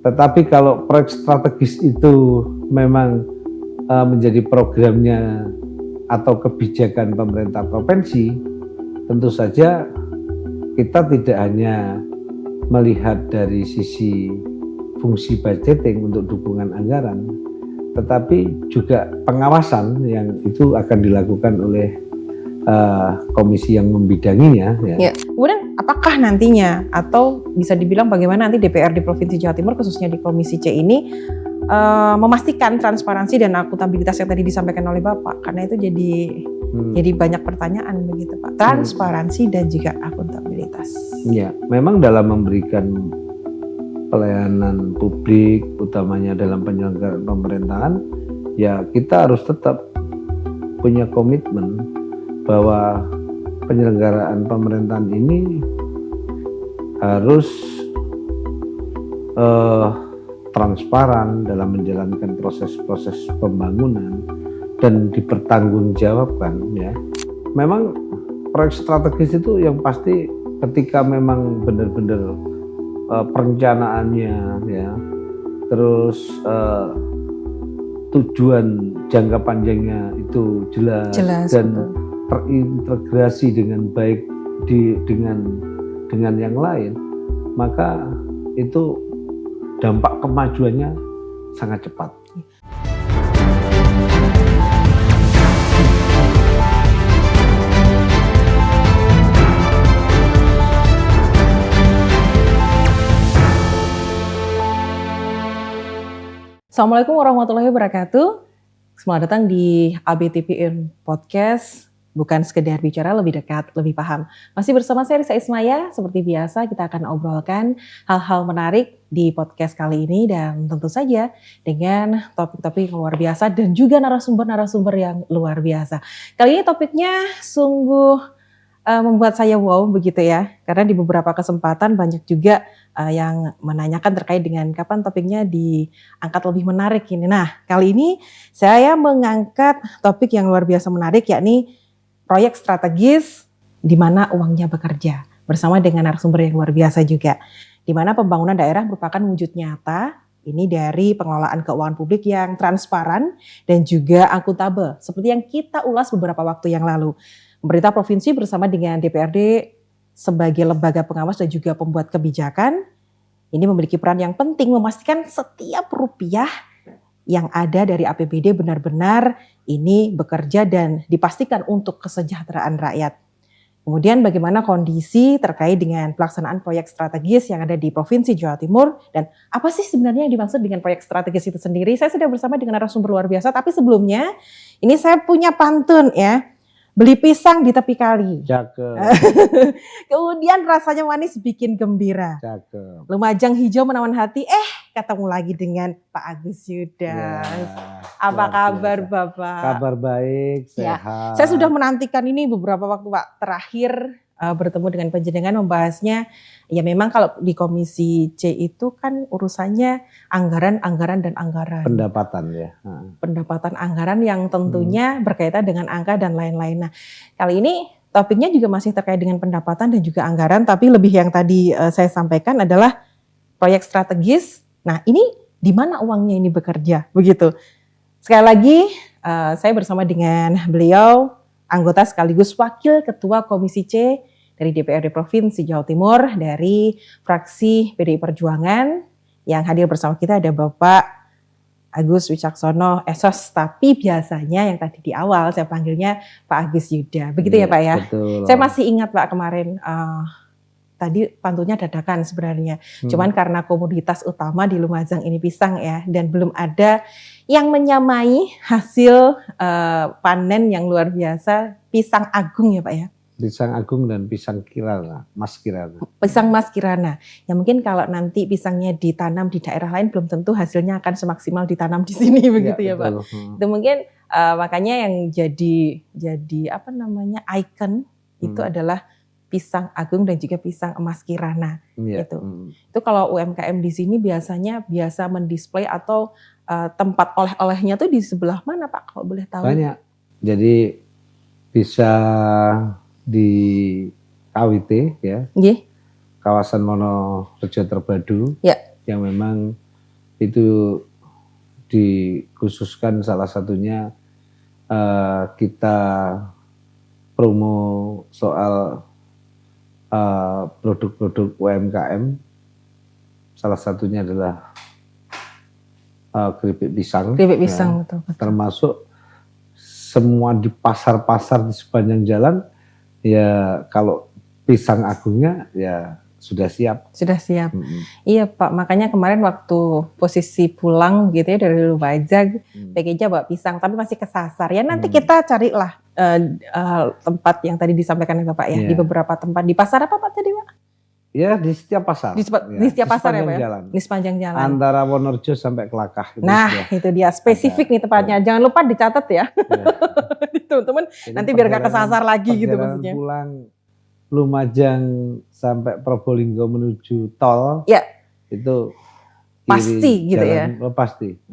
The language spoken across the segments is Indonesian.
Tetapi kalau proyek strategis itu memang menjadi programnya atau kebijakan pemerintah provinsi, tentu saja kita tidak hanya melihat dari sisi fungsi budgeting untuk dukungan anggaran, tetapi juga pengawasan yang itu akan dilakukan oleh komisi yang membidanginya. Ya. Kemudian apakah nantinya atau bisa dibilang bagaimana nanti DPRD Provinsi Jawa Timur khususnya di Komisi C ini memastikan transparansi dan akuntabilitas yang tadi disampaikan oleh Bapak, karena itu jadi banyak pertanyaan begitu Pak, transparansi dan juga akuntabilitas. Ya, memang dalam memberikan pelayanan publik, utamanya dalam penyelenggaraan pemerintahan, ya kita harus tetap punya komitmen bahwa penyelenggaraan pemerintahan ini harus transparan dalam menjalankan proses-proses pembangunan dan dipertanggungjawabkan, ya. Memang proyek strategis itu yang pasti ketika memang benar-benar perencanaannya, ya, terus tujuan jangka panjangnya itu jelas dan betul, terintegrasi dengan baik dengan yang lain, maka itu dampak kemajuannya sangat cepat. Assalamualaikum warahmatullahi wabarakatuh. Selamat datang di ABTPN Podcast. Bukan sekedar bicara, lebih dekat, lebih paham. Masih bersama saya Risa Ismaya. Seperti biasa kita akan obrolkan hal-hal menarik di podcast kali ini. Dan tentu saja dengan topik-topik yang luar biasa dan juga narasumber-narasumber yang luar biasa. Kali ini topiknya sungguh membuat saya wow begitu ya. Karena di beberapa kesempatan banyak juga yang menanyakan terkait dengan kapan topiknya diangkat lebih menarik ini. Nah, kali ini saya mengangkat topik yang luar biasa menarik, yakni proyek strategis di mana uangnya bekerja, bersama dengan narasumber yang luar biasa juga, di mana pembangunan daerah merupakan wujud nyata ini dari pengelolaan keuangan publik yang transparan dan juga akuntabel, seperti yang kita ulas beberapa waktu yang lalu. Pemerintah provinsi bersama dengan DPRD sebagai lembaga pengawas dan juga pembuat kebijakan ini memiliki peran yang penting memastikan setiap rupiah yang ada dari APBD benar-benar ini bekerja dan dipastikan untuk kesejahteraan rakyat. Kemudian bagaimana kondisi terkait dengan pelaksanaan proyek strategis yang ada di Provinsi Jawa Timur dan apa sih sebenarnya yang dimaksud dengan proyek strategis itu sendiri. Saya sudah bersama dengan narasumber luar biasa, tapi sebelumnya ini saya punya pantun ya. Beli pisang di tepi kali. Cakep. Kemudian rasanya manis bikin gembira. Cakep. Lumajang hijau menawan hati. Ketemu lagi dengan Pak Agus Yudas. Ya, apa kabar biasa, Bapak? Kabar baik, sehat. Ya, saya sudah menantikan ini beberapa waktu Pak terakhir bertemu dengan panjenengan membahasnya. Ya memang kalau di Komisi C itu kan urusannya anggaran dan anggaran. Pendapatan ya. Pendapatan anggaran yang tentunya berkaitan dengan angka dan lain-lain. Nah, kali ini topiknya juga masih terkait dengan pendapatan dan juga anggaran, tapi lebih yang tadi saya sampaikan adalah proyek strategis. Nah, ini di mana uangnya ini bekerja, begitu. Sekali lagi, saya bersama dengan beliau, anggota sekaligus Wakil Ketua Komisi C dari DPRD Provinsi Jawa Timur dari fraksi PDI Perjuangan. Yang hadir bersama kita ada Bapak Agus Wicaksono Esos, tapi biasanya yang tadi di awal saya panggilnya Pak Agus Yuda. Begitu ya Pak ya? Betul. Saya masih ingat Pak kemarin tadi pantunnya dadakan sebenarnya. Cuman karena komoditas utama di Lumajang ini pisang ya, dan belum ada yang menyamai hasil panen yang luar biasa pisang agung ya Pak ya. Pisang agung dan pisang kirana, mas kirana. Pisang mas kirana. Ya mungkin kalau nanti pisangnya ditanam di daerah lain belum tentu hasilnya akan semaksimal ditanam di sini begitu ya Pak. Itu mungkin makanya yang jadi apa namanya ikon itu adalah pisang agung dan juga pisang emas kirana gitu. Itu kalau UMKM di sini biasanya biasa mendisplay atau tempat oleh-olehnya tuh di sebelah mana Pak kalau boleh tahu? Banyak. Jadi bisa di KWT ya, kawasan Wonorejo Terbadu, yang memang itu dikhususkan salah satunya kita promo soal produk-produk UMKM. Salah satunya adalah keripik pisang. Keripik pisang, betul. Termasuk semua di pasar-pasar di sepanjang jalan, ya kalau pisang agungnya ya sudah siap. Sudah siap. Iya Pak, makanya kemarin waktu posisi pulang gitu ya dari Lumajang, PGJ bawa pisang, tapi masih kesasar. Ya nanti kita carilah tempat yang tadi disampaikan Bapak ya, di beberapa tempat. Di pasar apa Pak tadi Pak? Ya di setiap pasar. Di setiap pasar ya Pak ya? Di sepanjang jalan. Antara Wonorejo sampai Kelakah. Nah itu dia, spesifik nih tempatnya. Jangan lupa dicatat ya. Teman-teman, nanti biar gak kesasar lagi gitu maksudnya. Pulang Lumajang sampai Probolinggo menuju tol. Ya. Itu pasti gitu ya.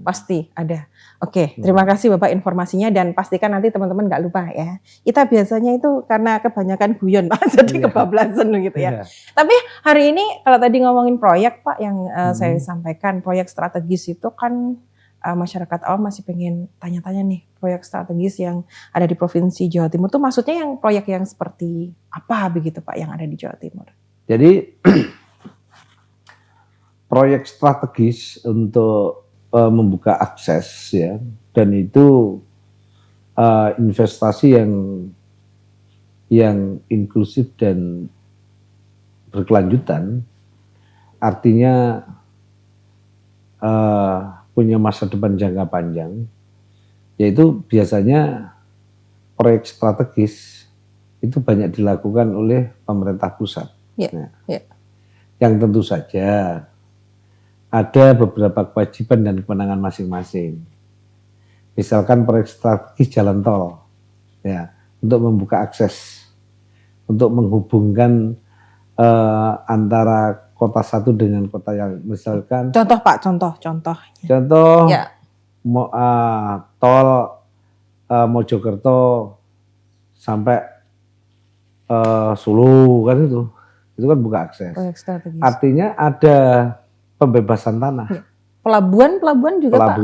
Pasti ada. Oke, terima kasih Bapak informasinya dan pastikan nanti teman-teman nggak lupa ya. Kita biasanya itu karena kebanyakan guyon Pak, jadi kebablasan gitu ya. Tapi hari ini kalau tadi ngomongin proyek Pak yang saya sampaikan, proyek strategis itu kan masyarakat awam masih pengen tanya-tanya nih, proyek strategis yang ada di Provinsi Jawa Timur itu maksudnya yang proyek yang seperti apa begitu Pak yang ada di Jawa Timur? Jadi proyek strategis untuk membuka akses ya, dan itu investasi yang inklusif dan berkelanjutan, artinya punya masa depan jangka panjang, yaitu biasanya proyek strategis itu banyak dilakukan oleh pemerintah pusat. Yang tentu saja ada beberapa kewajiban dan kewenangan masing-masing. Misalkan proyek strategis jalan tol, ya, untuk membuka akses, untuk menghubungkan antara kota satu dengan kota yang misalkan. Contoh Pak, contoh. Ya. Tol Mojokerto sampai Solo kan itu kan buka akses. Artinya ada pembebasan tanah. Ya. Pelabuhan juga Pak.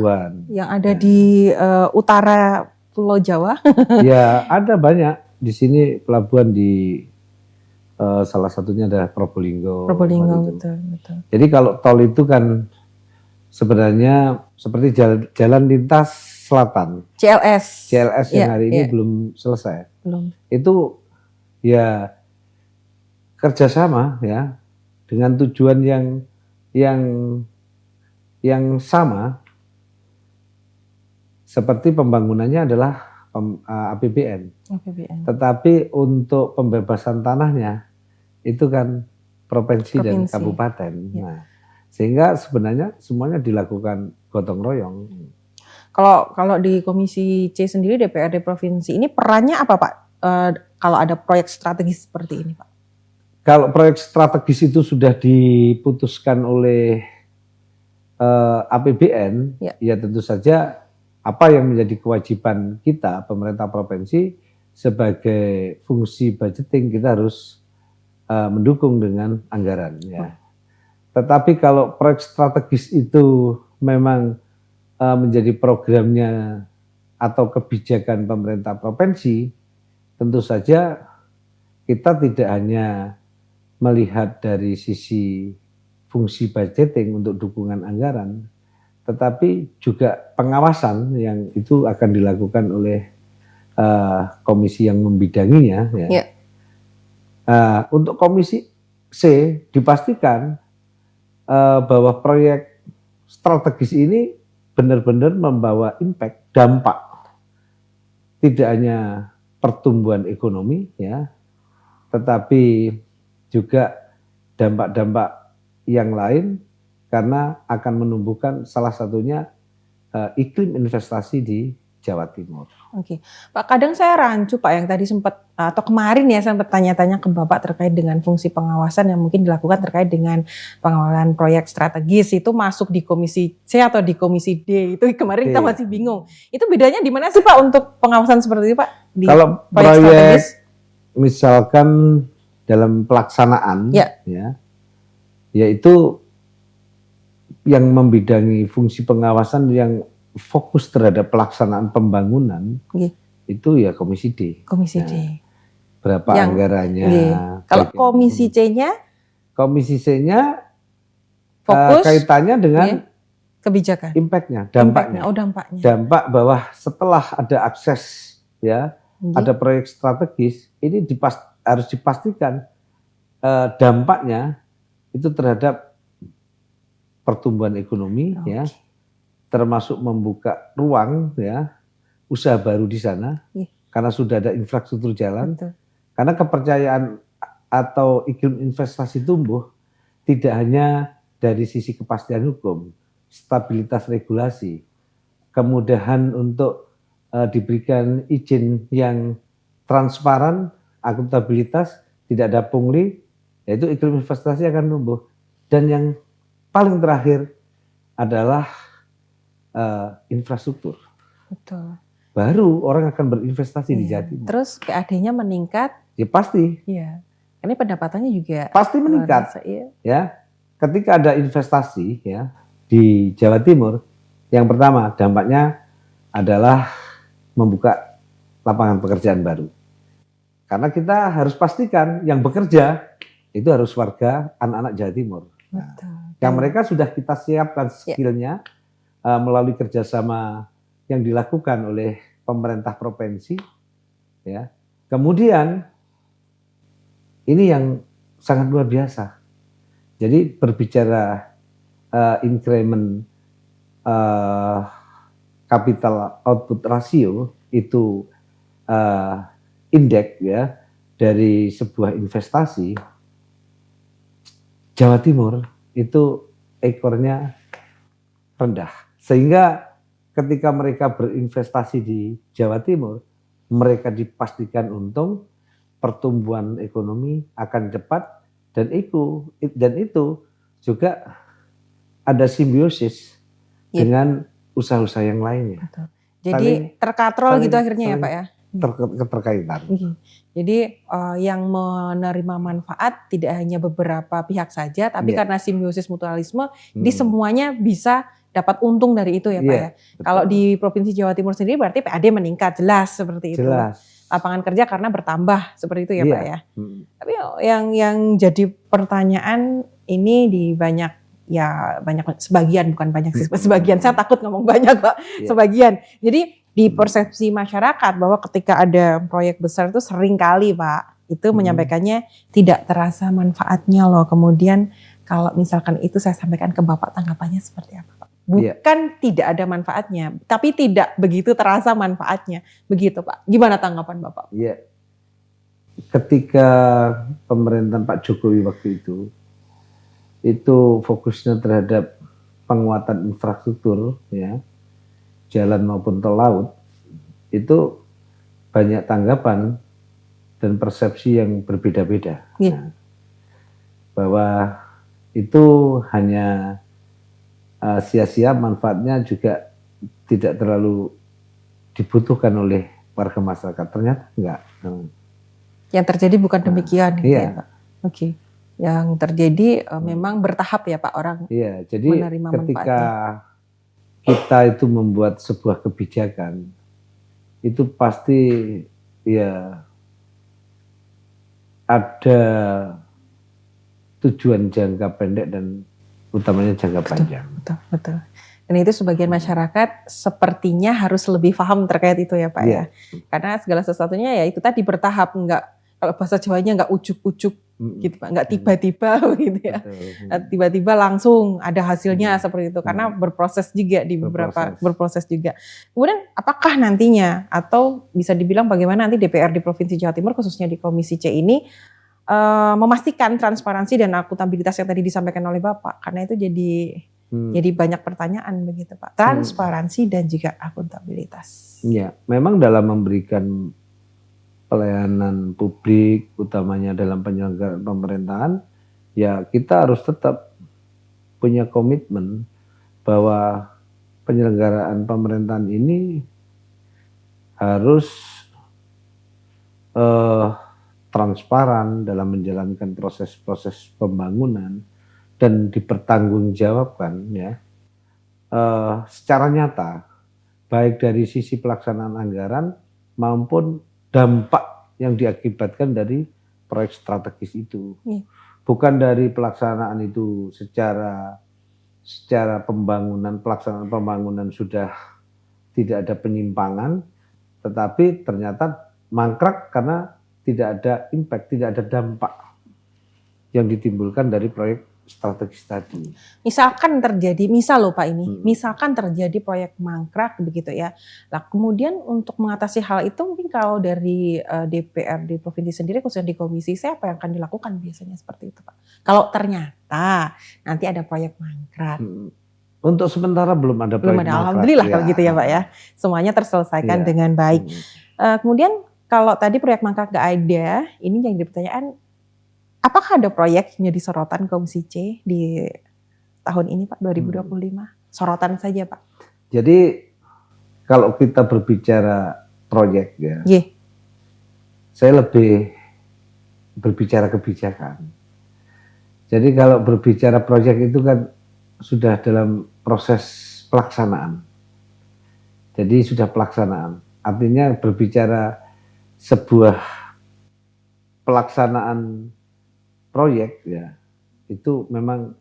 Yang ada di utara Pulau Jawa. Ya ada banyak di sini pelabuhan di salah satunya ada Probolinggo. Betul. Jadi kalau tol itu kan sebenarnya seperti jalan lintas selatan. CLS yang hari ini belum selesai. Itu ya kerjasama ya dengan tujuan yang sama, seperti pembangunannya adalah APBN. Tetapi untuk pembebasan tanahnya itu kan provinsi dan kabupaten. Ya. Nah, sehingga sebenarnya semuanya dilakukan gotong royong. Kalau di Komisi C sendiri DPRD provinsi ini perannya apa Pak? Kalau ada proyek strategis seperti ini Pak? Kalau proyek strategis itu sudah diputuskan oleh APBN, ya tentu saja apa yang menjadi kewajiban kita pemerintah provinsi sebagai fungsi budgeting, kita harus mendukung dengan anggaran ya. Tetapi kalau proyek strategis itu memang menjadi programnya atau kebijakan pemerintah provinsi, tentu saja kita tidak hanya melihat dari sisi fungsi budgeting untuk dukungan anggaran, tetapi juga pengawasan yang itu akan dilakukan oleh komisi yang membidanginya. Ya. Untuk Komisi C dipastikan bahwa proyek strategis ini benar-benar membawa impact, dampak, tidak hanya pertumbuhan ekonomi ya, tetapi juga dampak-dampak yang lain, karena akan menumbuhkan salah satunya iklim investasi di Jawa Timur. Oke, Pak, kadang saya rancu Pak yang tadi sempat atau kemarin ya sempat tanya-tanya ke Bapak terkait dengan fungsi pengawasan yang mungkin dilakukan terkait dengan pengawalan proyek strategis itu masuk di Komisi C atau di Komisi D, itu kemarin kita masih bingung. Itu bedanya di mana sih Pak untuk pengawasan seperti itu Pak? Di kalau proyek strategis, misalkan dalam pelaksanaan ya, yaitu yang membidangi fungsi pengawasan yang fokus terhadap pelaksanaan pembangunan Nggih. itu ya Komisi D. Komisi Nah, D. berapa Yang- anggarannya? Nggih. Kalau bagian- Komisi C-nya Komisi C-nya fokus kaitannya dengan nggih, kebijakan, impact-nya, dampaknya. Oh, dampaknya. Dampak bahwa setelah ada akses ya, Nggih. ada proyek strategis, ini harus dipastikan dampaknya itu terhadap pertumbuhan ekonomi Oke. ya, termasuk membuka ruang ya usaha baru di sana Iya. karena sudah ada infrastruktur jalan. Betul. Karena kepercayaan atau iklim investasi tumbuh tidak hanya dari sisi kepastian hukum, stabilitas regulasi, kemudahan untuk diberikan izin yang transparan, akuntabilitas, tidak ada pungli, yaitu iklim investasi akan tumbuh. Dan yang paling terakhir adalah infrastruktur. Betul. Baru orang akan berinvestasi di Iya. Jatim. Terus PAD-nya meningkat, Ya pasti, iya. Ini pendapatannya juga pasti luar meningkat. biasa, iya. Ya, ketika ada investasi ya di Jawa Timur, yang pertama dampaknya adalah membuka lapangan pekerjaan baru. Karena kita harus pastikan yang bekerja itu harus warga anak-anak Jawa Timur. Betul. Yang mereka sudah kita siapkan Ya. skillnya melalui kerjasama yang dilakukan oleh pemerintah provinsi. Ya. Kemudian ini yang sangat luar biasa. Jadi berbicara increment capital output ratio itu indeks ya dari sebuah investasi, Jawa Timur itu ekornya rendah. Sehingga ketika mereka berinvestasi di Jawa Timur, mereka dipastikan untung, pertumbuhan ekonomi akan cepat, dan itu juga ada simbiosis Ya. dengan usaha-usaha yang lainnya. Betul. Jadi terkatrol gitu akhirnya ya saling Pak ya. Keterkaitan. Jadi yang menerima manfaat tidak hanya beberapa pihak saja, tapi Iya. karena simbiosis mutualisme, jadi semuanya bisa dapat untung dari itu ya Pak Iya, ya. Kalau di Provinsi Jawa Timur sendiri berarti PAD meningkat, jelas seperti itu. jelas. Lapangan kerja karena bertambah seperti itu ya Iya. Pak ya. Tapi yang jadi pertanyaan ini di banyak sebagian, bukan banyak sih, sebagian, saya takut ngomong banyak Pak, Iya. sebagian. Jadi di persepsi masyarakat bahwa ketika ada proyek besar itu sering kali Pak, itu menyampaikannya tidak terasa manfaatnya loh. Kemudian kalau misalkan itu saya sampaikan ke Bapak, tanggapannya seperti apa Pak? Bukan tidak ada manfaatnya, tapi tidak begitu terasa manfaatnya. Begitu Pak. Gimana tanggapan Bapak? Iya. Ketika pemerintahan Pak Jokowi waktu itu fokusnya terhadap penguatan infrastruktur ya, jalan maupun tol laut, itu banyak tanggapan dan persepsi yang berbeda-beda. Iya. Nah, bahwa itu hanya sia-sia, manfaatnya juga tidak terlalu dibutuhkan oleh warga masyarakat. Ternyata enggak. Yang terjadi bukan demikian gitu iya. ya Pak. Oke. Yang terjadi memang bertahap ya Pak orang. Iya, jadi menerima ketika kita itu membuat sebuah kebijakan, itu pasti ya ada tujuan jangka pendek dan utamanya jangka panjang. Betul. Dan itu sebagian masyarakat sepertinya harus lebih paham terkait itu ya Pak ya. Karena segala sesuatunya ya itu tadi bertahap, enggak, kalau bahasa Jawanya enggak ujuk-ujuk gitu Pak, enggak tiba-tiba gitu ya. Tiba-tiba langsung ada hasilnya seperti itu, karena berproses juga di beberapa berproses juga. Kemudian apakah nantinya atau bisa dibilang bagaimana nanti DPR di Provinsi Jawa Timur khususnya di Komisi C ini memastikan transparansi dan akuntabilitas yang tadi disampaikan oleh Bapak, karena itu jadi banyak pertanyaan begitu Pak. Transparansi dan juga akuntabilitas. Iya, memang dalam memberikan pelayanan publik, utamanya dalam penyelenggaraan pemerintahan, ya kita harus tetap punya komitmen bahwa penyelenggaraan pemerintahan ini harus transparan dalam menjalankan proses-proses pembangunan, dan dipertanggungjawabkan ya secara nyata, baik dari sisi pelaksanaan anggaran maupun dampak yang diakibatkan dari proyek strategis itu. Bukan dari pelaksanaan itu secara pelaksanaan pembangunan sudah tidak ada penyimpangan, tetapi ternyata mangkrak karena tidak ada impact, tidak ada dampak yang ditimbulkan dari proyek strategis tadi. Misalkan terjadi, misal loh Pak ini, misalkan terjadi proyek mangkrak begitu ya. Nah kemudian untuk mengatasi hal itu mungkin kalau dari DPRD Provinsi sendiri khususnya di komisi C apa yang akan dilakukan biasanya seperti itu Pak? Kalau ternyata nanti ada proyek mangkrak. Untuk sementara belum ada proyek mangkrak. Alhamdulillah kalau gitu ya Pak ya. Semuanya terselesaikan dengan baik. Kemudian kalau tadi proyek mangkrak gak ada, ini yang jadi pertanyaan, apakah ada proyek yang jadi sorotan Komisi C di tahun ini Pak 2025? Sorotan saja Pak. Jadi kalau kita berbicara proyek ya, saya lebih berbicara kebijakan. Jadi kalau berbicara proyek itu kan sudah dalam proses pelaksanaan. Jadi sudah pelaksanaan. Artinya berbicara sebuah pelaksanaan proyek ya, itu memang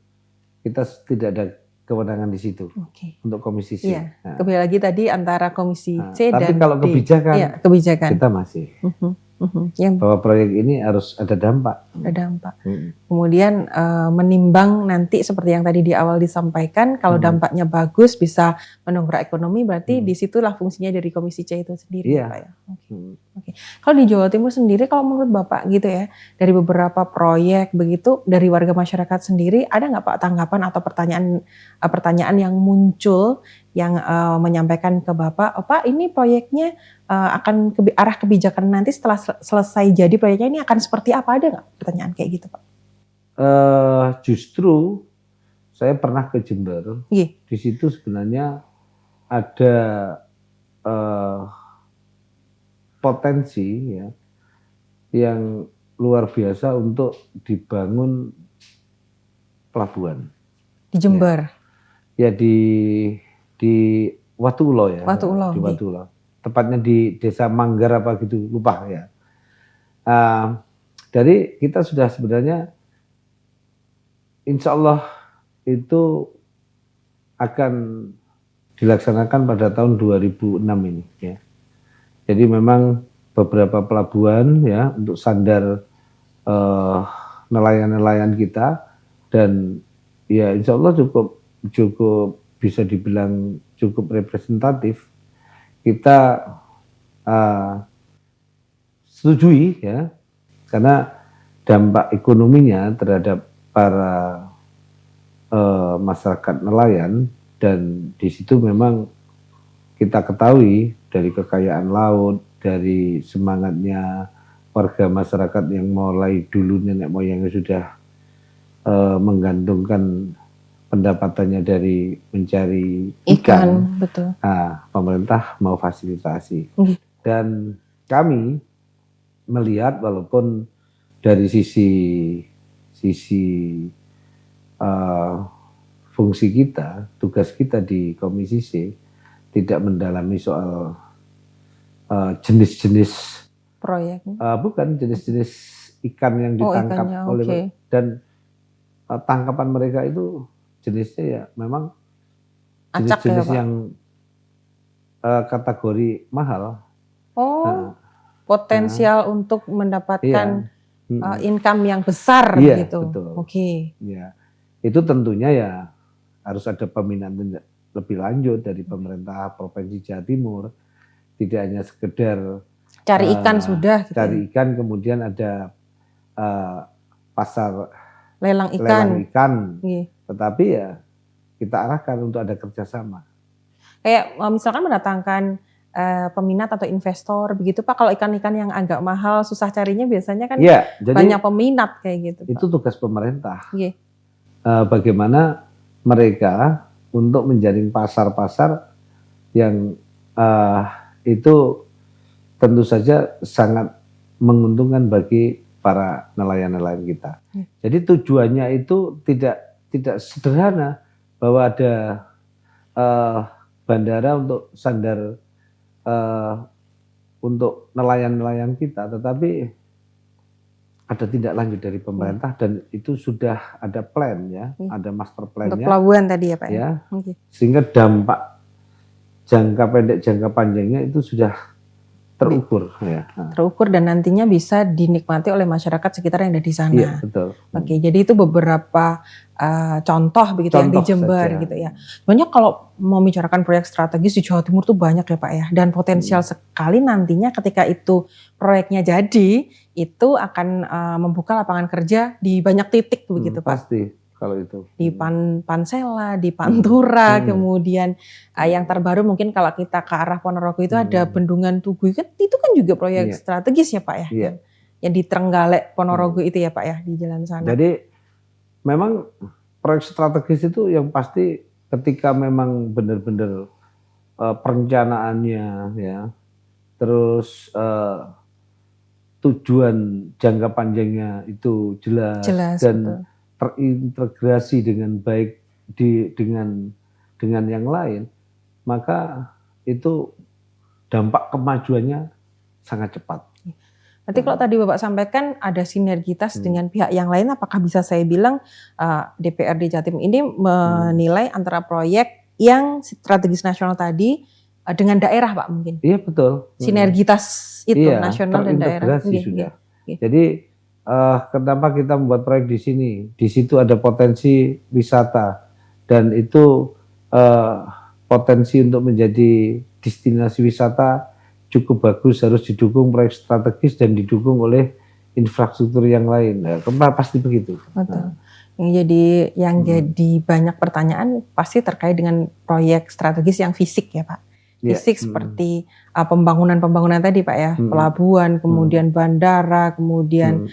kita tidak ada kewenangan di situ untuk Komisi C. Iya. Kembali lagi tadi antara Komisi C dan tapi kalau kebijakan, kebijakan kita masih bahwa proyek ini harus ada dampak. Ada dampak. Kemudian menimbang nanti seperti yang tadi di awal disampaikan, kalau dampaknya bagus bisa mendongkrak ekonomi, berarti disitulah fungsinya dari Komisi C itu sendiri. Pak, ya? Kalau di Jawa Timur sendiri, kalau menurut Bapak gitu ya, dari beberapa proyek begitu, dari warga masyarakat sendiri, ada nggak Pak tanggapan atau pertanyaan yang muncul yang menyampaikan ke Bapak, oh Pak ini proyeknya akan arah kebijakan nanti setelah selesai jadi proyeknya ini akan seperti apa, ada nggak pertanyaan kayak gitu Pak? Justru saya pernah ke Jember, di situ sebenarnya ada potensi ya yang luar biasa untuk dibangun pelabuhan di Jember. Ya di Watulo ya. Watulo. Di Watulo. Tepatnya di Desa Manggar apa gitu, lupa ya. Dari kita sudah sebenarnya insya Allah itu akan dilaksanakan pada tahun 2006 ini ya. Jadi memang beberapa pelabuhan ya untuk sandar nelayan-nelayan kita, dan ya insya Allah cukup bisa dibilang cukup representatif. Kita setujui ya, karena dampak ekonominya terhadap para masyarakat nelayan, dan di situ memang kita ketahui dari kekayaan laut, dari semangatnya warga masyarakat yang mulai dulu nenek moyangnya sudah menggantungkan pendapatannya dari mencari ikan. Betul. Nah, pemerintah mau fasilitasi. Dan kami melihat walaupun dari sisi fungsi kita, tugas kita di Komisi C tidak mendalami soal jenis-jenis proyek. Bukan jenis-jenis ikan yang ditangkap oleh dan tangkapan mereka itu jenisnya ya memang jenis-jenis yang kategori mahal. Potensial untuk mendapatkan income yang besar gitu. Betul. Ya, itu tentunya ya harus ada peminatan lebih lanjut dari pemerintah Provinsi Jawa Timur. Tidak hanya sekedar cari ikan sudah. Gitu. Cari ikan, kemudian ada pasar lelang ikan. Tetapi ya kita arahkan untuk ada kerjasama. Kayak misalkan mendatangkan peminat atau investor begitu Pak, kalau ikan-ikan yang agak mahal susah carinya biasanya kan banyak peminat kayak gitu Pak. Itu tugas pemerintah. Bagaimana mereka untuk menjaring pasar-pasar yang itu tentu saja sangat menguntungkan bagi para nelayan-nelayan kita. Jadi tujuannya itu tidak tidak sederhana bahwa ada bandara untuk sandar untuk nelayan-nelayan kita, tetapi ada tindak lanjut dari pemerintah dan itu sudah ada plan ya, ada master plan-nya. Untuk pelabuhan tadi ya Pak ya. Sehingga dampak jangka pendek, jangka panjangnya itu sudah terukur ya. Terukur dan nantinya bisa dinikmati oleh masyarakat sekitar yang ada di sana. Iya, betul. Oke, jadi itu beberapa contoh begitu yang di Jember saja. Gitu ya. Sebenarnya kalau mau bicarakan proyek strategis di Jawa Timur tuh banyak ya Pak ya, dan potensial sekali nantinya ketika itu proyeknya jadi, itu akan membuka lapangan kerja di banyak titik begitu Pak. Pasti. Kalau itu di Pansela, di Pantura, kemudian yang terbaru mungkin kalau kita ke arah Ponorogo itu ada Bendungan Tugu, itu kan juga proyek strategis ya Pak ya, yang di Trenggalek Ponorogo itu ya Pak ya, di jalan sana. Jadi memang proyek strategis itu yang pasti ketika memang benar-benar perencanaannya ya, terus tujuan jangka panjangnya itu jelas dan betul. Terintegrasi dengan baik dengan yang lain, maka itu dampak kemajuannya sangat cepat. Nanti kalau tadi Bapak sampaikan ada sinergitas dengan pihak yang lain, apakah bisa saya bilang DPRD Jatim ini menilai antara proyek yang strategis nasional tadi dengan daerah Pak mungkin? Iya betul. Sinergitas itu nasional dan daerah. Sudah. Jadi kenapa kita membuat proyek di sini? Di situ ada potensi wisata dan itu potensi untuk menjadi destinasi wisata cukup bagus, harus didukung proyek strategis dan didukung oleh infrastruktur yang lain. Nah, pasti begitu. Betul. Yang jadi banyak pertanyaan pasti terkait dengan proyek strategis yang fisik ya Pak. Fisik seperti pembangunan tadi Pak ya, pelabuhan, kemudian bandara, kemudian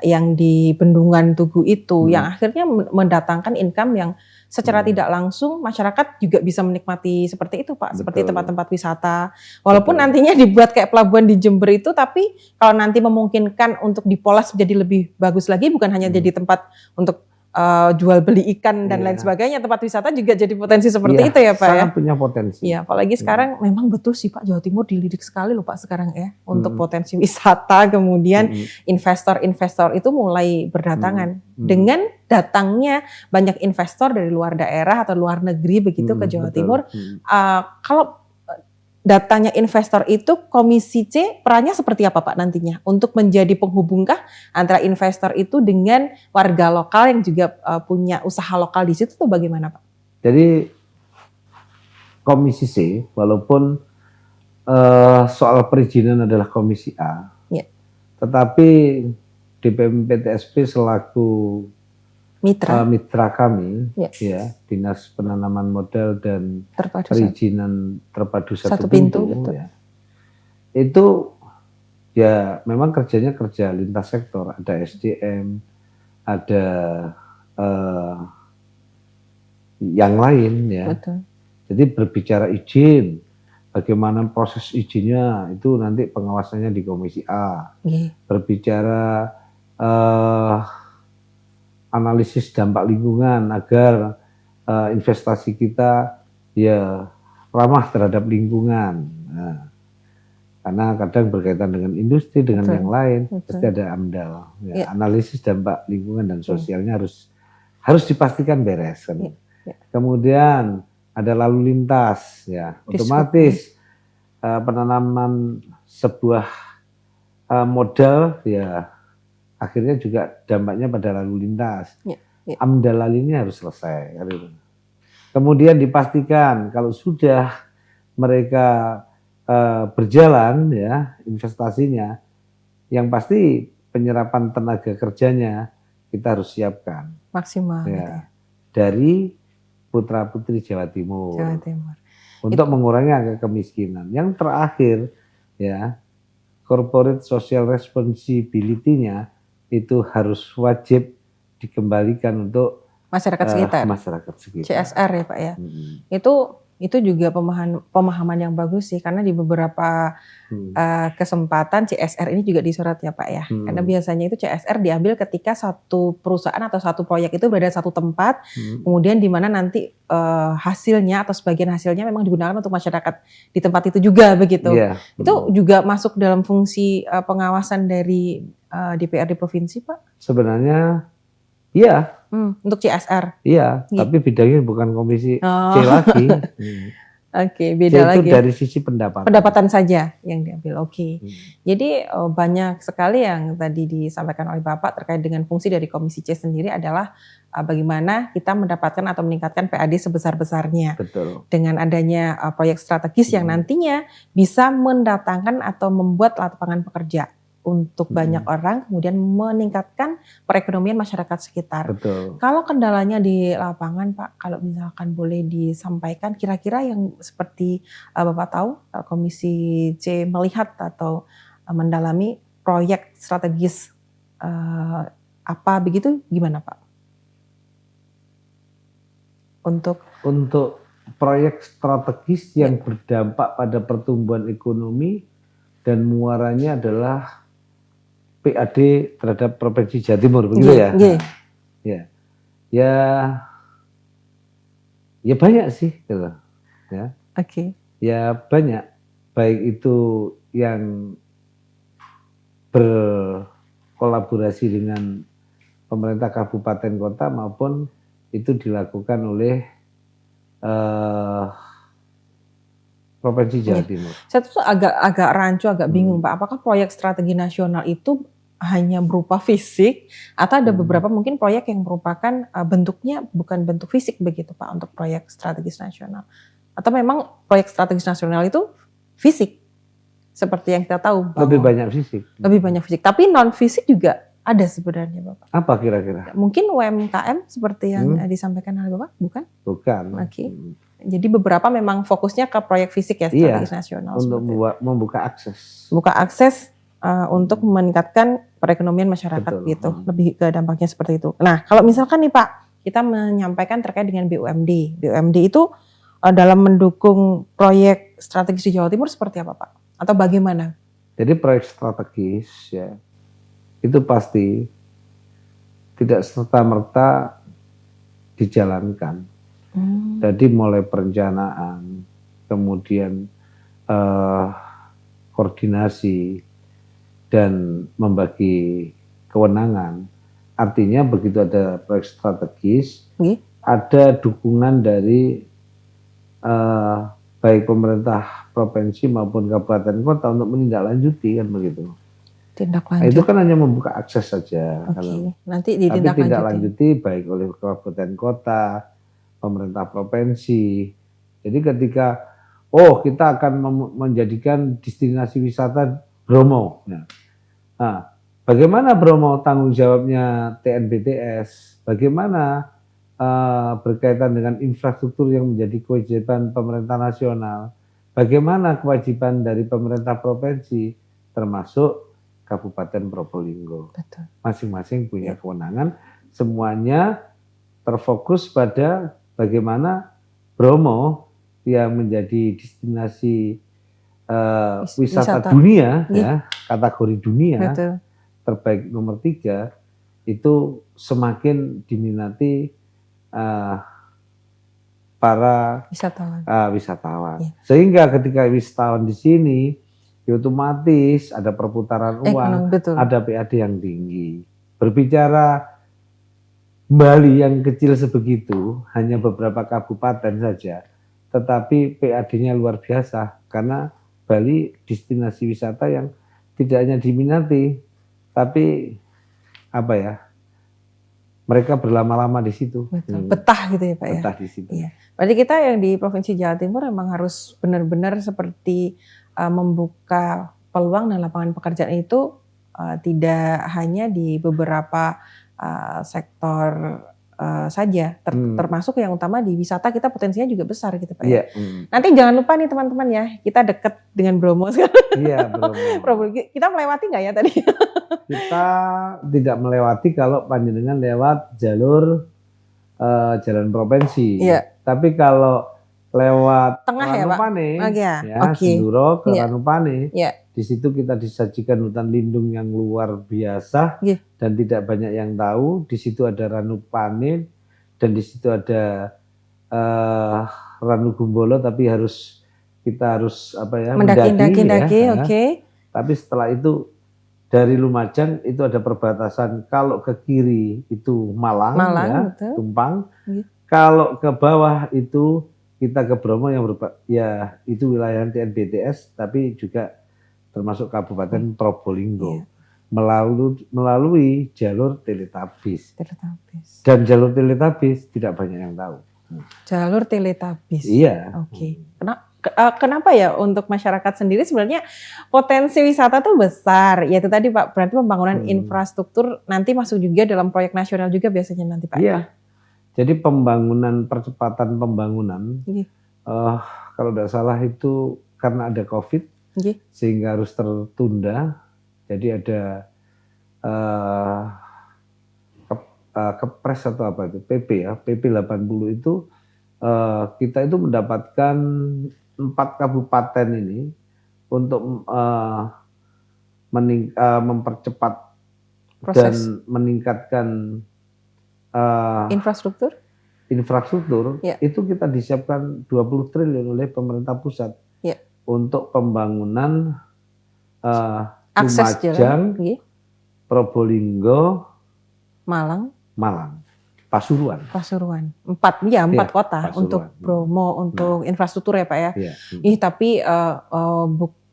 yang di Bendungan Tugu itu yang akhirnya mendatangkan income yang secara tidak langsung masyarakat juga bisa menikmati seperti itu Pak. Betul. Seperti tempat-tempat wisata. Walaupun nantinya dibuat kayak pelabuhan di Jember itu, tapi kalau nanti memungkinkan untuk dipoles menjadi lebih bagus lagi, bukan hanya jadi tempat untuk jual beli ikan dan lain sebagainya, tempat wisata juga jadi potensi seperti itu ya Pak ya. Sangat punya potensi. Iya, apalagi sekarang memang betul sih Pak, Jawa Timur dilirik sekali loh Pak sekarang ya untuk potensi wisata, kemudian investor-investor itu mulai berdatangan. Dengan datangnya banyak investor dari luar daerah atau luar negeri begitu ke Jawa Timur. Kalau datanya investor itu, Komisi C perannya seperti apa Pak nantinya untuk menjadi penghubungkah antara investor itu dengan warga lokal yang juga punya usaha lokal di situ tuh bagaimana Pak? Jadi Komisi C walaupun soal perizinan adalah Komisi A, tetapi DPM PTSP selaku mitra kami, ya Dinas Penanaman Modal dan Perizinan Terpadu Satu Pintu, ya, itu ya memang kerjanya kerja lintas sektor, ada SDM, ada yang lain ya. Betul. Jadi berbicara izin, bagaimana proses izinnya itu nanti pengawasannya di Komisi A. Berbicara analisis dampak lingkungan agar investasi kita ya ramah terhadap lingkungan. Nah, karena kadang berkaitan dengan industri, dengan yang lain, pasti ada AMDAL. Ya, analisis dampak lingkungan dan sosialnya harus dipastikan beres. Kan. Kemudian ada lalu lintas, ya otomatis penanaman sebuah modal ya akhirnya juga dampaknya pada lalu lintas. AMDAL ini harus selesai. Kemudian dipastikan kalau sudah mereka berjalan ya investasinya, yang pasti penyerapan tenaga kerjanya kita harus siapkan maksimal ya, dari putra-putri Jawa Timur. Untuk mengurangi angka kemiskinan. Yang terakhir ya, corporate social responsibility-nya itu harus wajib dikembalikan untuk masyarakat sekitar. Masyarakat sekitar. CSR ya Pak ya. Itu Itu juga pemahaman yang bagus sih, karena di beberapa kesempatan CSR ini juga disorot ya Pak ya. Karena biasanya itu CSR diambil ketika satu perusahaan atau satu proyek itu berada di satu tempat, kemudian di mana nanti hasilnya atau sebagian hasilnya memang digunakan untuk masyarakat di tempat itu juga begitu. Itu juga masuk dalam fungsi pengawasan dari DPRD provinsi Pak? Sebenarnya iya. Untuk CSR? Iya, tapi bidangnya bukan komisi C lagi. Oke, beda lagi. Itu dari sisi pendapatan. Pendapatan saja yang diambil, oke. Jadi banyak sekali yang tadi disampaikan oleh Bapak terkait dengan fungsi dari Komisi C sendiri adalah bagaimana kita mendapatkan atau meningkatkan PAD sebesar-besarnya. Betul. Dengan adanya proyek strategis yang nantinya bisa mendatangkan atau membuat lapangan pekerja untuk banyak orang, kemudian meningkatkan perekonomian masyarakat sekitar. Betul. Kalau kendalanya di lapangan Pak, kalau misalkan boleh disampaikan, kira-kira yang seperti Bapak tahu, Komisi C melihat atau mendalami proyek strategis apa begitu, gimana Pak? Untuk proyek strategis yang berdampak pada pertumbuhan ekonomi dan muaranya adalah PAD terhadap Provinsi Jawa Timur, begitu ya? Ya banyak sih, gitu. Ya. Oke. Ya banyak, baik itu yang berkolaborasi dengan pemerintah kabupaten kota maupun itu dilakukan oleh Provinsi Jawa Timur. Saya tuh agak rancu, agak bingung Pak. Apakah proyek strategi nasional itu hanya berupa fisik atau ada beberapa mungkin proyek yang merupakan bentuknya bukan bentuk fisik begitu Pak untuk proyek strategis nasional? Atau memang proyek strategis nasional itu fisik? Seperti yang kita tahu. Lebih banyak fisik. Lebih banyak fisik. Tapi non fisik juga ada sebenarnya Bapak. Apa kira-kira? Mungkin UMKM seperti yang disampaikan oleh Bapak, bukan? Bukan. Oke. Jadi beberapa memang fokusnya ke proyek fisik ya, strategis nasional. Untuk membuka akses. Membuka akses untuk meningkatkan perekonomian masyarakat. Betul. Gitu. Lebih ke dampaknya seperti itu. Nah, kalau misalkan nih Pak, kita menyampaikan terkait dengan BUMD. BUMD itu dalam mendukung proyek strategis di Jawa Timur seperti apa Pak? Atau bagaimana? Jadi proyek strategis ya, itu pasti tidak serta-merta dijalankan. Jadi mulai perencanaan, kemudian koordinasi, dan membagi kewenangan. Artinya begitu ada proyek strategis, ada dukungan dari baik pemerintah provinsi maupun kabupaten kota untuk menindaklanjuti, kan begitu. Tindak lanjut. Itu kan hanya membuka akses saja. Nanti ditindaklanjuti baik oleh kabupaten kota, pemerintah provinsi. Jadi ketika kita akan menjadikan destinasi wisata Bromo. Nah, bagaimana Bromo tanggung jawabnya TNBTS? Bagaimana berkaitan dengan infrastruktur yang menjadi kewajiban pemerintah nasional? Bagaimana kewajiban dari pemerintah provinsi, termasuk Kabupaten Probolinggo? Masing-masing punya kewenangan. Semuanya terfokus pada bagaimana Bromo yang menjadi destinasi wisata dunia, ya, kategori dunia terbaik nomor 3 itu semakin diminati para wisatawan. Sehingga ketika wisatawan di sini, otomatis ada perputaran uang, ada PAD yang tinggi. Berbicara Bali yang kecil sebegitu, hanya beberapa kabupaten saja, tetapi PAD-nya luar biasa karena Bali destinasi wisata yang tidak hanya diminati, tapi mereka berlama-lama di situ. Betah gitu ya Pak ya? Betah di situ. Iya. Berarti kita yang di Provinsi Jawa Timur memang harus benar-benar seperti membuka peluang dan lapangan pekerjaan itu tidak hanya di beberapa sektor saja, termasuk yang utama di wisata kita potensinya juga besar gitu Pak ya. Nanti jangan lupa nih teman-teman ya, kita dekat dengan Bromo sekarang. Iya, Bromo. Kita melewati nggak ya tadi? Kita tidak melewati kalau panjenengan lewat jalur jalan provinsi. Tapi kalau lewat Tengah ya, Pak? Ranupane, Oh ya, oke. Senduro ke Iya. Ranupane. Iya. Di situ kita disajikan hutan lindung yang luar biasa Iya. dan tidak banyak yang tahu. Di situ ada Ranupane dan di situ ada Ranukumbolo, tapi kita harus mendaki, oke. Tapi setelah itu dari Lumajang itu ada perbatasan, kalau ke kiri itu Malang ya, betul. Tumpang. Iya. Kalau ke bawah itu kita ke Bromo yang ya itu wilayah TNBTS, tapi juga termasuk Kabupaten Probolinggo. Iya. Melalui jalur Teletabis. Teletabis. Dan jalur Teletabis tidak banyak yang tahu. Jalur Teletabis. Iya. Oke. Kenapa ya untuk masyarakat sendiri sebenarnya potensi wisata tuh besar. Ya itu tadi Pak, berarti pembangunan infrastruktur nanti masuk juga dalam proyek nasional juga biasanya nanti Pak. Iya. Jadi percepatan pembangunan, kalau tidak salah itu karena ada COVID, sehingga harus tertunda. Jadi ada Kepres atau apa itu, PP ya, PP 80 itu kita itu mendapatkan 4 kabupaten ini untuk mempercepat proses dan meningkatkan infrastruktur ya. Itu kita disiapkan 20 triliun oleh pemerintah pusat ya. Untuk pembangunan Lumajang, Probolinggo, Malang, Pasuruan. 4 kota Pasuruan. Untuk Bromo, untuk infrastruktur ya Pak ya. Tapi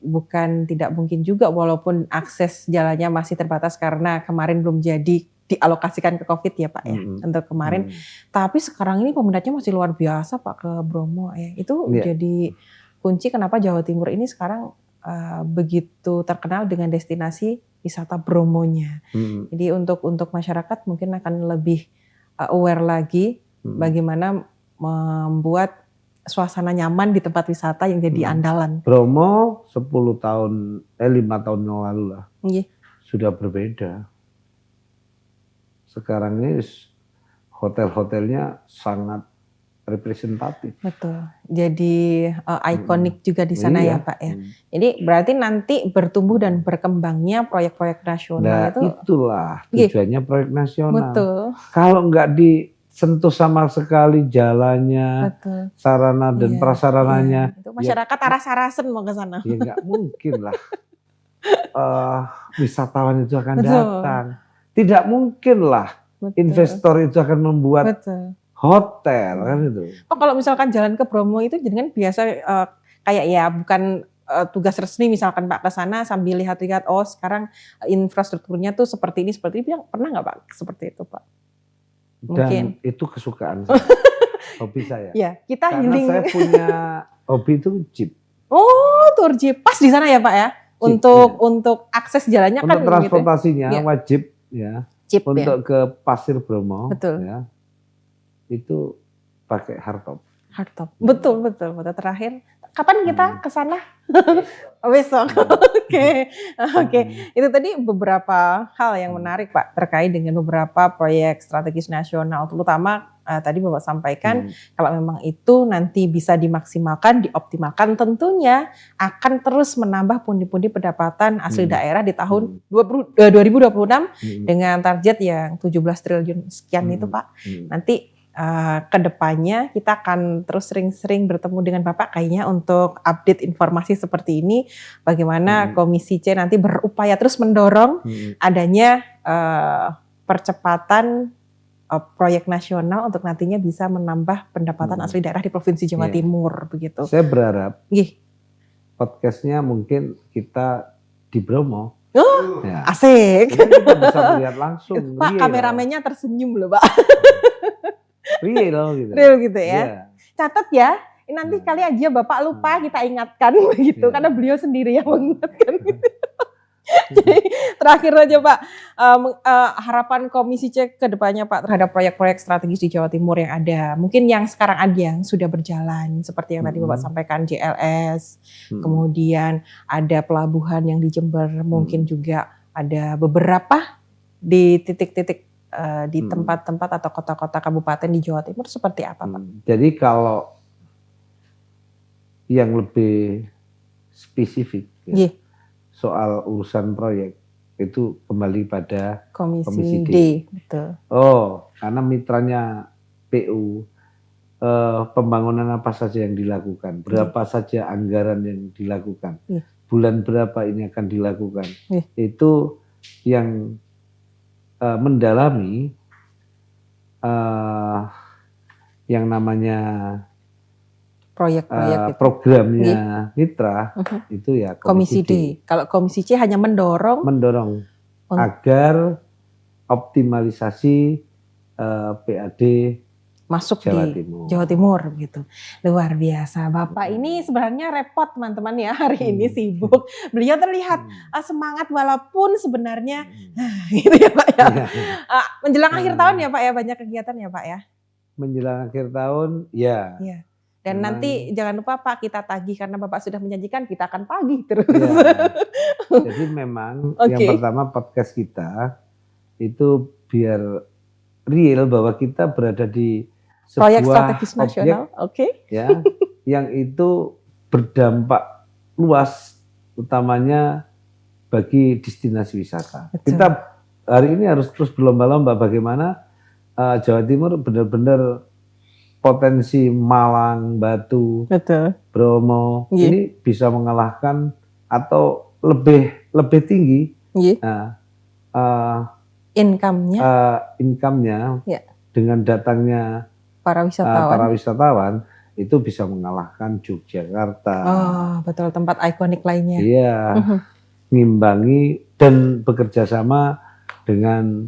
bukan tidak mungkin juga walaupun akses jalannya masih terbatas karena kemarin belum jadi dialokasikan ke COVID ya Pak ya, untuk kemarin. Tapi sekarang ini peminatnya masih luar biasa Pak ke Bromo ya. Itu jadi kunci kenapa Jawa Timur ini sekarang begitu terkenal dengan destinasi wisata Bromonya. Jadi untuk masyarakat mungkin akan lebih aware lagi bagaimana membuat suasana nyaman di tempat wisata yang jadi andalan. Bromo 5 tahun yang lalu lah sudah berbeda. Sekarang ini hotel-hotelnya sangat representatif. Betul. Jadi ikonik juga di sana ya Pak ya. Jadi berarti nanti bertumbuh dan berkembangnya proyek-proyek nasional itulah tujuannya proyek nasional. Betul. Kalau nggak disentuh sama sekali jalannya, sarana dan prasarananya, itu masyarakat aras-arasen mau ke sana. Ya nggak mungkin lah. Wisatawan itu akan datang. Tidak mungkin lah investor itu akan membuat hotel kan itu. Kalau misalkan jalan ke Bromo itu jangan biasa kayak ya bukan tugas resmi misalkan Pak ke sana sambil lihat-lihat sekarang infrastrukturnya tuh seperti ini pernah nggak Pak seperti itu Pak? Mungkin. Dan itu kesukaan saya. Hobi saya. Ya, kita karena healing. Saya punya hobi itu jeep. Tour jeep pas di sana ya Pak ya. Jeep, untuk akses jalannya untuk kan transportasinya gitu ya? Wajib ya. Jeep, untuk ke Pasir Bromo. Betul. Ya. Itu pakai hardtop. Betul. Terakhir, kapan kita ke sana? Besok. Oke. Itu tadi beberapa hal yang menarik Pak terkait dengan beberapa proyek strategis nasional, terutama tadi Bapak sampaikan kalau memang itu nanti bisa dimaksimalkan, dioptimalkan, tentunya akan terus menambah pundi-pundi pendapatan asli daerah di tahun 2026 dengan target yang 17 triliun sekian itu Pak. Nanti kedepannya kita akan terus sering-sering bertemu dengan Bapak kayaknya untuk update informasi seperti ini, bagaimana Komisi C nanti berupaya terus mendorong adanya percepatan proyek nasional untuk nantinya bisa menambah pendapatan asli daerah di Provinsi Jawa Timur begitu. Saya berharap podcastnya mungkin kita di Bromo. Asik. Kita bisa melihat langsung. Pak, kameramennya tersenyum loh Pak. Real gitu ya. Catat ya, nanti kali aja Bapak lupa kita ingatkan begitu karena beliau sendiri yang mengingatkan gitu. Jadi terakhir aja Pak, harapan Komisi C ke depannya Pak terhadap proyek-proyek strategis di Jawa Timur yang ada. Mungkin yang sekarang ada yang sudah berjalan seperti yang tadi Bapak sampaikan JLS, kemudian ada pelabuhan yang di Jember, mungkin juga ada beberapa di titik-titik di tempat-tempat atau kota-kota kabupaten di Jawa Timur seperti apa Pak? Jadi kalau yang lebih spesifik Nggih. soal urusan proyek itu kembali pada Komisi D. Betul. karena mitranya PU, pembangunan apa saja yang dilakukan, berapa saja anggaran yang dilakukan, bulan berapa ini akan dilakukan, itu yang mendalami yang namanya proyek-proyek programnya mitra itu ya Komisi D. Kalau Komisi C hanya mendorong agar optimalisasi PAD masuk di Jawa Timur gitu. Luar biasa. Bapak ini sebenarnya repot teman-teman ya, hari ini sibuk. Beliau terlihat semangat walaupun sebenarnya gitu ya Pak ya. Menjelang akhir tahun ya Pak ya, banyak kegiatan ya Pak ya. Menjelang akhir tahun ya. Dan nanti jangan lupa Pak, kita tagih karena Bapak sudah menjanjikan, kita akan tagih terus. Jadi memang yang pertama podcast kita itu biar real bahwa kita berada di sebuah proyek strategis nasional, ya, yang itu berdampak luas, utamanya bagi destinasi wisata. Betul. Kita hari ini harus terus berlomba-lomba bagaimana Jawa Timur benar-benar potensi Malang, Batu, Bromo ini bisa mengalahkan atau lebih tinggi income-nya dengan datangnya para wisatawan itu bisa mengalahkan Yogyakarta. Betul, tempat ikonik lainnya. Iya, ngimbangi dan bekerja sama dengan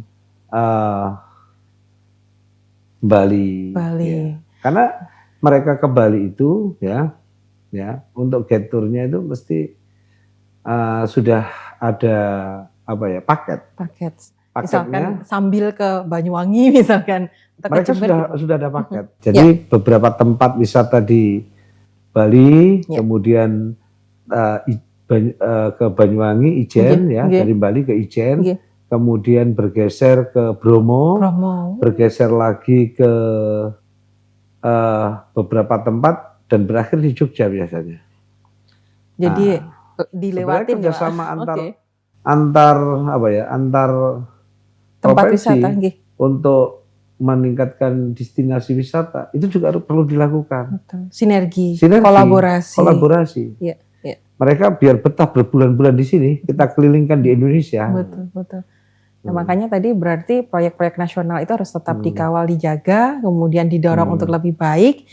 Bali. Ya. Karena mereka ke Bali itu ya untuk get tour-nya itu mesti sudah ada paket. Misalkan sambil ke Banyuwangi misalkan. Mereka sudah ada paket. Jadi beberapa tempat wisata di Bali, kemudian ke Banyuwangi, Ijen dari Bali ke Ijen. Kemudian bergeser ke Bromo, bergeser lagi ke beberapa tempat dan berakhir di Jogja biasanya. Jadi dilewatin kerjasama antar tempat provinsi wisata untuk meningkatkan destinasi wisata itu juga perlu dilakukan. Sinergi, kolaborasi. Mereka biar betah berbulan-bulan di sini, kita kelilingkan di Indonesia. Betul. Nah, makanya tadi berarti proyek-proyek nasional itu harus tetap dikawal, dijaga, kemudian didorong untuk lebih baik,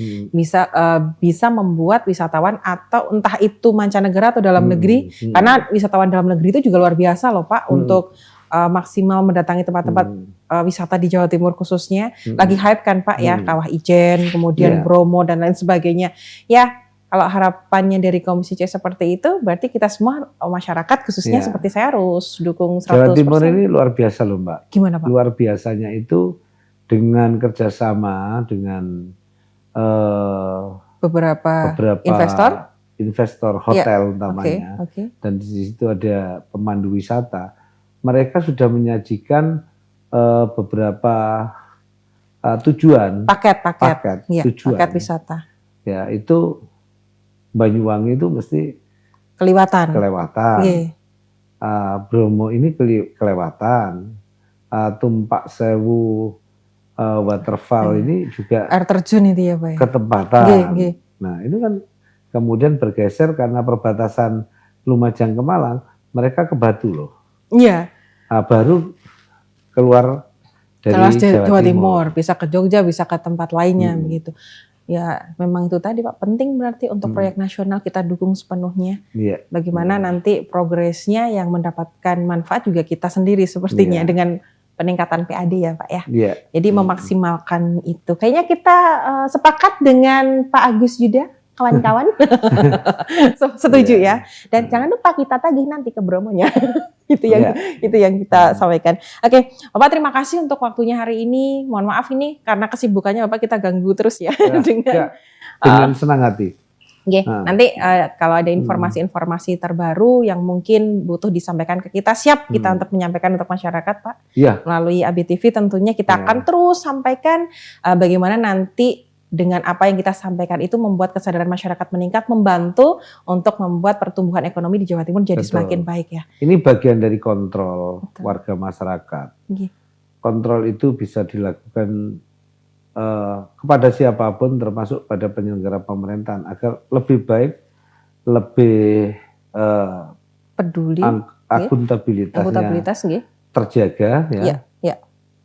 bisa membuat wisatawan atau entah itu mancanegara atau dalam negeri, karena wisatawan dalam negeri itu juga luar biasa loh Pak, untuk maksimal mendatangi tempat-tempat wisata di Jawa Timur khususnya. Lagi hype kan Pak ya, Kawah Ijen, kemudian Bromo dan lain sebagainya. Ya, kalau harapannya dari Komisi C seperti itu, berarti kita semua masyarakat khususnya seperti saya harus dukung 100%. Jawa Timur ini luar biasa loh Mbak. Gimana Pak? Luar biasanya itu dengan kerjasama dengan beberapa investor hotel utamanya. Dan di situ ada pemandu wisata. Mereka sudah menyajikan beberapa tujuan. Paket tujuan. Paket wisata. Ya, itu Banyuwangi itu mesti kelewatan. Bromo ini kelewatan. Tumpak Sewu waterfall ini juga air terjun itu ya Pak ya. Ketempatan. Nah, itu kan kemudian bergeser karena perbatasan Lumajang ke Malang, mereka ke Batu loh. Iya. Baru keluar dari Jawa Timur, bisa ke Jogja, bisa ke tempat lainnya begitu. Ya, memang itu tadi Pak, penting berarti untuk proyek nasional kita dukung sepenuhnya. Bagaimana nanti progresnya yang mendapatkan manfaat juga kita sendiri sepertinya dengan peningkatan PAD ya Pak ya. Jadi memaksimalkan itu. Kayaknya kita sepakat dengan Pak Agus Yuda, kawan-kawan. Setuju ya. Dan jangan lupa kita tagih nanti ke Bromonya. itu yang kita sampaikan. Oke, Bapak terima kasih untuk waktunya hari ini. Mohon maaf ini karena kesibukannya Bapak kita ganggu terus ya dengan senang hati. Nanti kalau ada informasi-informasi terbaru yang mungkin butuh disampaikan ke kita, siap kita untuk menyampaikan untuk masyarakat Pak. Melalui ABTV tentunya kita akan terus sampaikan bagaimana nanti dengan apa yang kita sampaikan itu membuat kesadaran masyarakat meningkat, membantu untuk membuat pertumbuhan ekonomi di Jawa Timur jadi Betul. semakin baik ya. Ini bagian dari kontrol Betul. warga masyarakat. Nggih. Kontrol itu bisa dilakukan kepada siapapun termasuk pada penyelenggara pemerintahan agar lebih baik, lebih Peduli, akuntabilitasnya nggih. terjaga ya. Iya, iya.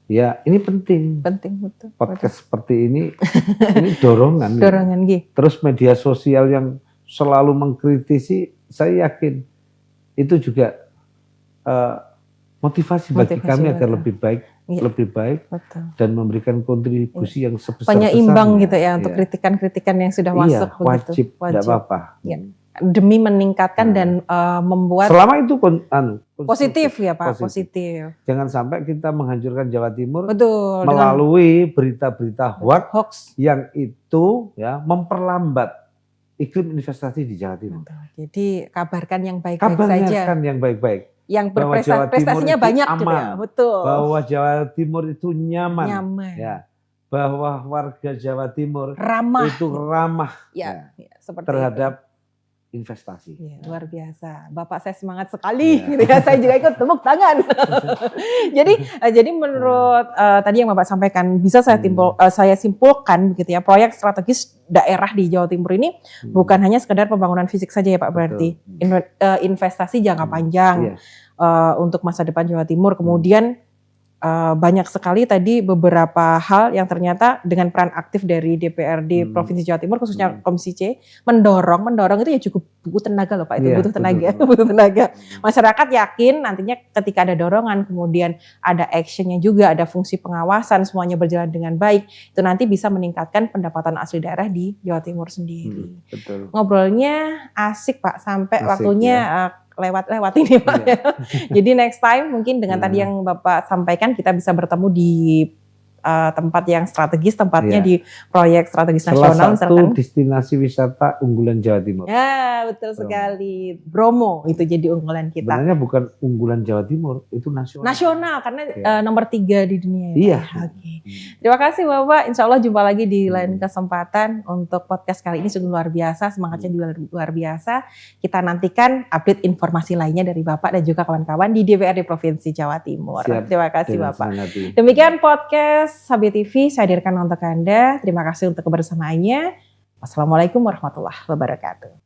Ya, ini penting. Penting betul. Podcast seperti ini dorongan. Dorongan nggih. Terus media sosial yang selalu mengkritisi, saya yakin itu juga motivasi bagi kami agar lebih baik, betul. Dan memberikan kontribusi yang sebesar-besarnya. Penyeimbang gitu ya untuk kritikan-kritikan yang sudah masuk begitu. Wajib, tidak apa-apa. Ya. Demi meningkatkan dan membuat selama itu positif ya Pak, positif. Jangan sampai kita menghancurkan Jawa Timur betul, melalui berita-berita hoax yang itu ya memperlambat iklim investasi di Jawa Timur. Betul. Jadi kabarkan yang baik-baik saja. Kabarkan yang baik-baik. Yang berprestasinya banyak aman, gitu ya. Betul. Bahwa Jawa Timur itu nyaman. Ya. Bahwa warga Jawa Timur ramah. Itu ramah ya seperti terhadap investasi. Ya, luar biasa. Bapak saya semangat sekali gitu ya. Saya juga ikut tepuk tangan. jadi menurut tadi yang Bapak sampaikan bisa saya simpulkan begitu ya. Proyek strategis daerah di Jawa Timur ini bukan hanya sekedar pembangunan fisik saja ya Pak, berarti investasi jangka panjang untuk masa depan Jawa Timur. Kemudian banyak sekali tadi beberapa hal yang ternyata dengan peran aktif dari DPRD Provinsi Jawa Timur khususnya Komisi C mendorong itu ya cukup butuh tenaga loh Pak, itu butuh tenaga. Masyarakat yakin nantinya ketika ada dorongan kemudian ada actionnya juga, ada fungsi pengawasan, semuanya berjalan dengan baik, itu nanti bisa meningkatkan pendapatan asli daerah di Jawa Timur sendiri. Betul. Ngobrolnya asik Pak, sampai waktunya lewat ini Pak. Ya. Jadi next time mungkin dengan tadi yang Bapak sampaikan kita bisa bertemu di tempat yang strategis, tempatnya di proyek strategis nasional. Salah satu destinasi wisata unggulan Jawa Timur. Ya betul sekali, Bromo itu jadi unggulan kita. Sebenarnya bukan unggulan Jawa Timur, itu nasional. Nasional karena nomor 3 di dunia. Iya. Oke. Terima kasih Bapak, insya Allah jumpa lagi di lain kesempatan untuk podcast kali ini sungguh luar biasa, semangatnya juga luar biasa. Kita nantikan update informasi lainnya dari Bapak dan juga kawan-kawan di DPRD Provinsi Jawa Timur. Siap. Terima kasih Bapak. Sangat. Demikian podcast Sabi TV saya hadirkan untuk Anda. Terima kasih untuk kebersamaannya. Wassalamualaikum warahmatullahi wabarakatuh.